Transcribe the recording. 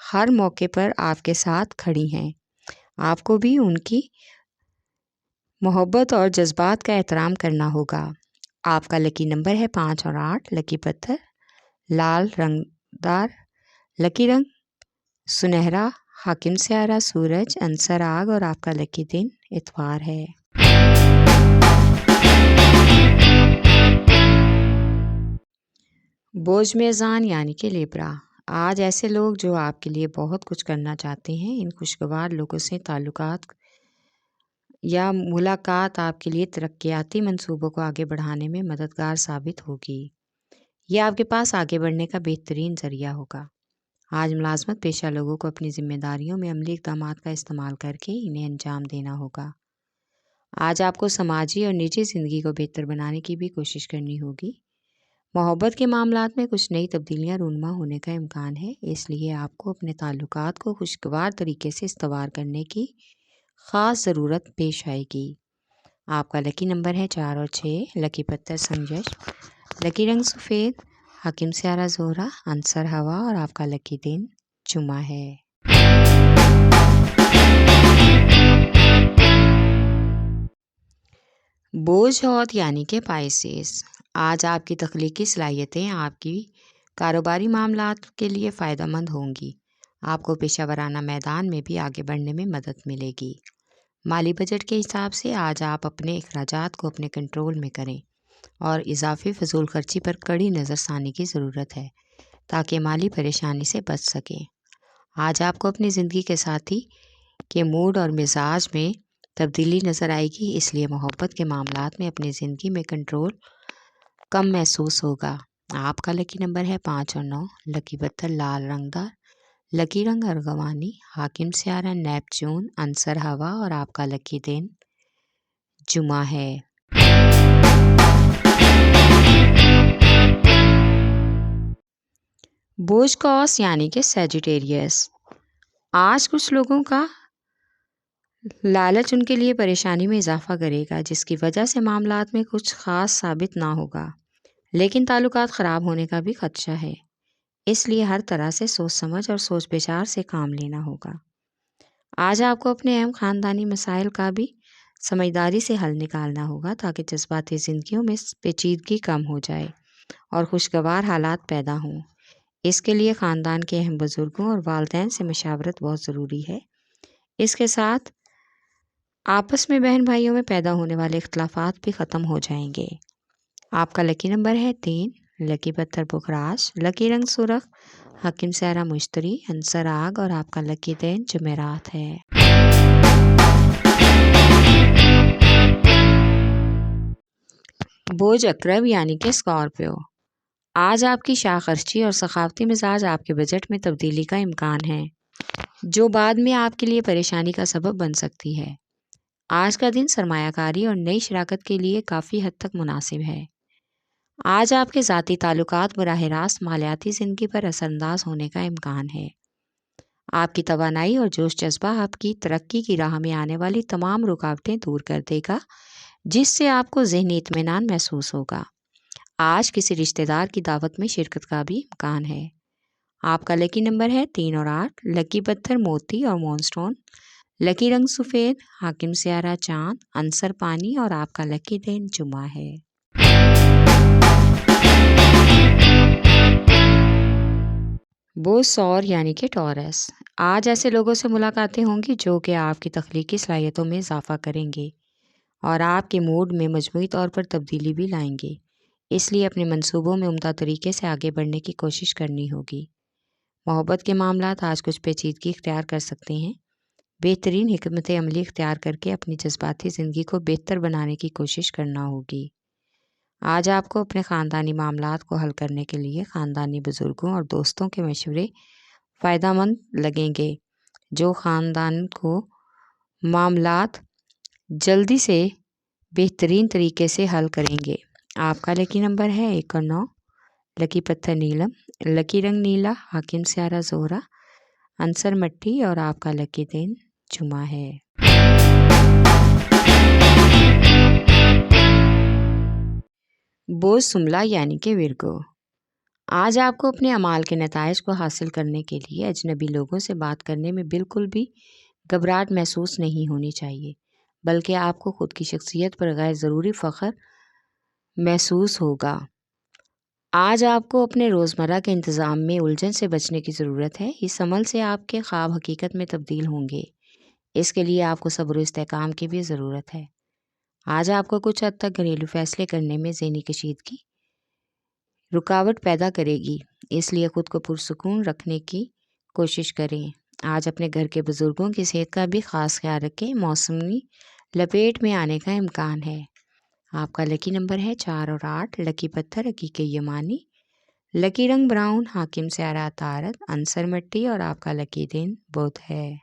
ہر موقع پر آپ کے ساتھ کھڑی ہیں۔ آپ کو بھی ان کی محبت اور جذبات کا احترام کرنا ہوگا۔ آپ کا لکی نمبر ہے 5 اور 8۔ لکی پتھر لال رنگدار، لکی رنگ سنہرا، حاکم سیارہ سورج، عنصر آگ اور آپ کا لکی دن اتوار ہے۔ بوجھ میزان یعنی کہ لیبرا، آج ایسے لوگ جو آپ کے لیے بہت کچھ کرنا چاہتے ہیں، ان خوشگوار لوگوں سے تعلقات یا ملاقات آپ کے لیے ترقیاتی منصوبوں کو آگے بڑھانے میں مددگار ثابت ہوگی۔ یہ آپ کے پاس آگے بڑھنے کا بہترین ذریعہ ہوگا۔ آج ملازمت پیشہ لوگوں کو اپنی ذمہ داریوں میں عملی اقدامات کا استعمال کر کے انہیں انجام دینا ہوگا۔ آج آپ کو سماجی اور نجی زندگی کو بہتر بنانے کی بھی کوشش کرنی ہوگی۔ محبت کے معاملات میں کچھ نئی تبدیلیاں رونما ہونے کا امکان ہے، اس لیے آپ کو اپنے تعلقات کو خوشگوار طریقے سے استوار کرنے کی خاص ضرورت پیش آئے گی۔ آپ کا لکی نمبر ہے 4 اور 6۔ لکی پتھر سنجش، لکی رنگ سفید، حاکم سیارہ زہرہ، عنصر ہوا اور آپ کا لکی دن جمعہ ہے۔ بوجھ ہوت یعنی کہ پائسیس، آج آپ کی تخلیقی صلاحیتیں آپ کی کاروباری معاملات کے لیے فائدہ مند ہوں گی۔ آپ کو پیشہ ورانہ میدان میں بھی آگے بڑھنے میں مدد ملے گی۔ مالی بجٹ کے حساب سے آج آپ اپنے اخراجات کو اپنے کنٹرول میں کریں اور اضافی فضول خرچی پر کڑی نظر ثانی کی ضرورت ہے تاکہ مالی پریشانی سے بچ سکیں۔ آج آپ کو اپنی زندگی کے ساتھی کے موڈ اور مزاج میں تبدیلی نظر آئے گی، اس لیے محبت کے معاملات میں اپنی زندگی میں کنٹرول کم محسوس ہوگا۔ آپ کا لکی نمبر ہے 5 اور 9۔ لکی پتھر لال رنگدار، لکی رنگ ارغوانی، حاکم سیارہ نیپچون، عنصر ہوا اور آپ کا لکی دن جمعہ ہے۔ بوجھ قوس یعنی کہ سیجیٹیریس، آج کچھ لوگوں کا لالچ ان کے لیے پریشانی میں اضافہ کرے گا، جس کی وجہ سے معاملات میں کچھ خاص ثابت نہ ہوگا، لیکن تعلقات خراب ہونے کا بھی خدشہ ہے۔ اس لیے ہر طرح سے سوچ سمجھ اور سوچ بچار سے کام لینا ہوگا۔ آج آپ کو اپنے اہم خاندانی مسائل کا بھی سمجھداری سے حل نکالنا ہوگا تاکہ جذباتی زندگیوں میں پیچیدگی کم ہو جائے اور خوشگوار حالات پیدا ہوں۔ اس کے لیے خاندان کے اہم بزرگوں اور والدین سے مشاورت بہت ضروری ہے۔ اس کے ساتھ آپس میں بہن بھائیوں میں پیدا ہونے والے اختلافات بھی ختم ہو جائیں گے۔ آپ کا لکی نمبر ہے 3۔ لکی پتھر بخراش، لکی رنگ سرخ، حاکم سیارہ مشتری، عنصر آگ اور آپ کا لکی دن جمعرات ہے۔ بوجھ عقرب یعنی کہ اسکارپیو، آج آپ کی شاہ خرچی اور سخاوتی مزاج آپ کے بجٹ میں تبدیلی کا امکان ہے، جو بعد میں آپ کے لیے پریشانی کا سبب بن سکتی ہے۔ آج کا دن سرمایہ کاری اور نئی شراکت کے لیے کافی حد تک مناسب ہے۔ آج آپ کے ذاتی تعلقات براہ راست مالیاتی زندگی پر اثر انداز ہونے کا امکان ہے۔ آپ کی توانائی اور جوش جذبہ آپ کی ترقی کی راہ میں آنے والی تمام رکاوٹیں دور کر دے گا، جس سے آپ کو ذہنی اطمینان محسوس ہوگا۔ آج کسی رشتہ دار کی دعوت میں شرکت کا بھی امکان ہے۔ آپ کا لکی نمبر ہے 3 اور 8۔ لکی پتھر موتی اور مون سٹون، لکی رنگ سفید، حاکم سیارہ چاند، عنصر پانی اور آپ کا لکی دن جمعہ ہے۔ بوجھ سور یعنی کہ ٹورس، آج ایسے لوگوں سے ملاقاتیں ہوں گی جو کہ آپ کی تخلیقی صلاحیتوں میں اضافہ کریں گے اور آپ کے موڈ میں مجموعی طور پر تبدیلی بھی لائیں گے۔ اس لیے اپنے منصوبوں میں عمدہ طریقے سے آگے بڑھنے کی کوشش کرنی ہوگی۔ محبت کے معاملات آج کچھ پیچیدگی اختیار کر سکتے ہیں۔ بہترین حکمت عملی اختیار کر کے اپنی جذباتی زندگی کو بہتر بنانے کی کوشش کرنا ہوگی۔ آج آپ کو اپنے خاندانی معاملات کو حل کرنے کے لیے خاندانی بزرگوں اور دوستوں کے مشورے فائدہ مند لگیں گے، جو خاندان کو معاملات جلدی سے بہترین طریقے سے حل کریں گے۔ آپ کا لکی نمبر ہے 1 اور 9۔ لکی پتھر نیلم، لکی رنگ نیلا، حاکم سیارہ زہرہ، عنصر مٹی اور آپ کا لکی دن جمعہ ہے۔ بوجھ سملہ یعنی کہ ورگو، آج آپ کو اپنے اعمال کے نتائج کو حاصل کرنے کے لیے اجنبی لوگوں سے بات کرنے میں بالکل بھی گھبراہٹ محسوس نہیں ہونی چاہیے، بلکہ آپ کو خود کی شخصیت پر غیر ضروری فخر محسوس ہوگا۔ آج آپ کو اپنے روزمرہ کے انتظام میں الجھن سے بچنے کی ضرورت ہے۔ اس عمل سے آپ کے خواب حقیقت میں تبدیل ہوں گے۔ اس کے لیے آپ کو صبر و استحکام کی بھی ضرورت ہے۔ آج آپ کو کچھ حد تک گھریلو فیصلے کرنے میں ذہنی کشیدگی رکاوٹ پیدا کرے گی، اس لیے خود کو پرسکون رکھنے کی کوشش کریں۔ آج اپنے گھر کے بزرگوں کی صحت کا بھی خاص خیال رکھیں۔ موسمی لپیٹ میں آنے کا امکان ہے۔ آپ کا لکی نمبر ہے 4 اور 8۔ لکی پتھر حقیقی یمانی۔ لکی رنگ براؤن، حاکم سیارہ عطارد، عنصر مٹی اور آپ کا لکی دن بدھ ہے۔